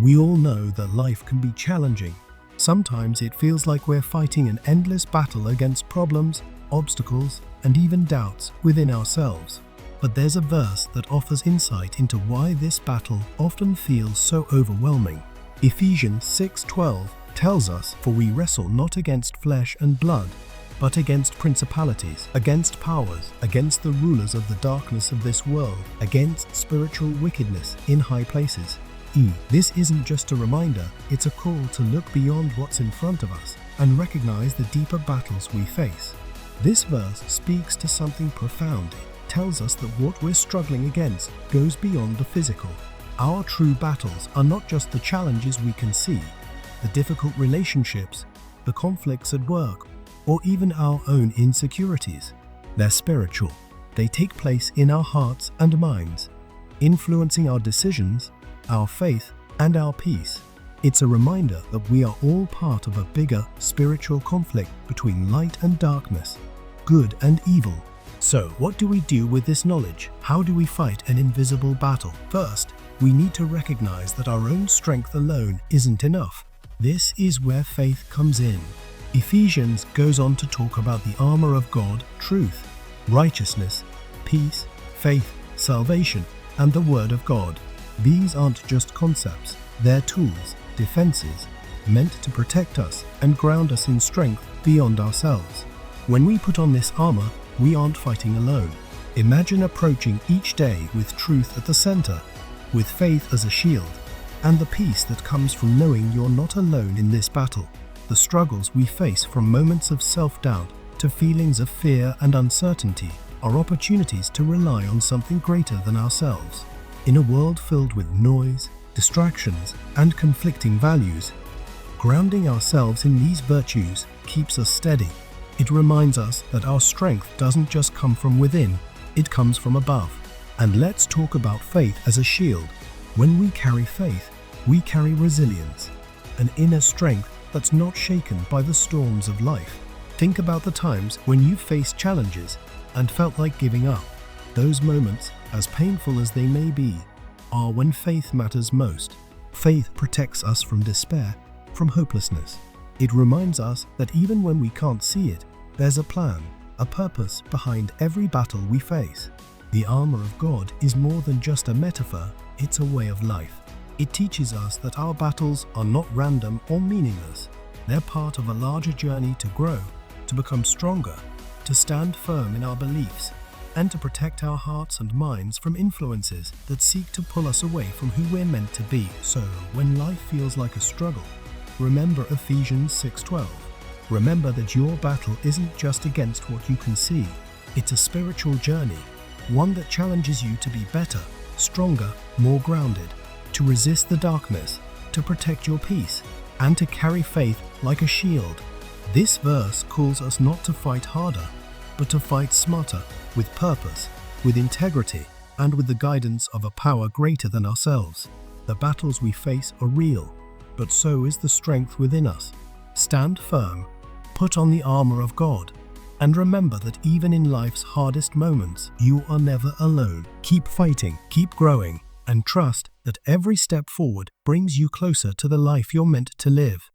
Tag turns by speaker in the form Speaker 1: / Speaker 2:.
Speaker 1: We all know that life can be challenging. Sometimes it feels like we're fighting an endless battle against problems, obstacles, and even doubts within ourselves. But there's a verse that offers insight into why this battle often feels so overwhelming. Ephesians 6:12 tells us, "For we wrestle not against flesh and blood, but against principalities, against powers, against the rulers of the darkness of this world, against spiritual wickedness in high places." This isn't just a reminder, it's a call to look beyond what's in front of us and recognize the deeper battles we face. This verse speaks to something profound. It tells us that what we're struggling against goes beyond the physical. Our true battles are not just the challenges we can see, the difficult relationships, the conflicts at work, or even our own insecurities. They're spiritual. They take place in our hearts and minds, influencing our decisions, our faith, and our peace. It's a reminder that we are all part of a bigger spiritual conflict between light and darkness, good and evil. So, what do we do with this knowledge? How do we fight an invisible battle? First, we need to recognize that our own strength alone isn't enough. This is where faith comes in. Ephesians goes on to talk about the armor of God, truth, righteousness, peace, faith, salvation, and the Word of God. These aren't just concepts, they're tools, defenses, meant to protect us and ground us in strength beyond ourselves. When we put on this armor, we aren't fighting alone. Imagine approaching each day with truth at the center, with faith as a shield, and the peace that comes from knowing you're not alone in this battle. The struggles we face, from moments of self-doubt to feelings of fear and uncertainty, are opportunities to rely on something greater than ourselves. In a world filled with noise, distractions, and conflicting values, grounding ourselves in these virtues keeps us steady. It reminds us that our strength doesn't just come from within, it comes from above. And let's talk about faith as a shield. When we carry faith, we carry resilience, an inner strength that's not shaken by the storms of life. Think about the times when you faced challenges and felt like giving up. Those moments, as painful as they may be, are when faith matters most. Faith protects us from despair, from hopelessness. It reminds us that even when we can't see it, there's a plan, a purpose behind every battle we face. The armor of God is more than just a metaphor, it's a way of life. It teaches us that our battles are not random or meaningless. They're part of a larger journey to grow, to become stronger, to stand firm in our beliefs, and to protect our hearts and minds from influences that seek to pull us away from who we're meant to be. So, when life feels like a struggle, remember Ephesians 6:12. Remember that your battle isn't just against what you can see. It's a spiritual journey, one that challenges you to be better, stronger, more grounded, to resist the darkness, to protect your peace, and to carry faith like a shield. This verse calls us not to fight harder, but to fight smarter, with purpose, with integrity, and with the guidance of a power greater than ourselves. The battles we face are real, but so is the strength within us. Stand firm, put on the armor of God, and remember that even in life's hardest moments, you are never alone. Keep fighting, keep growing, and trust that every step forward brings you closer to the life you're meant to live.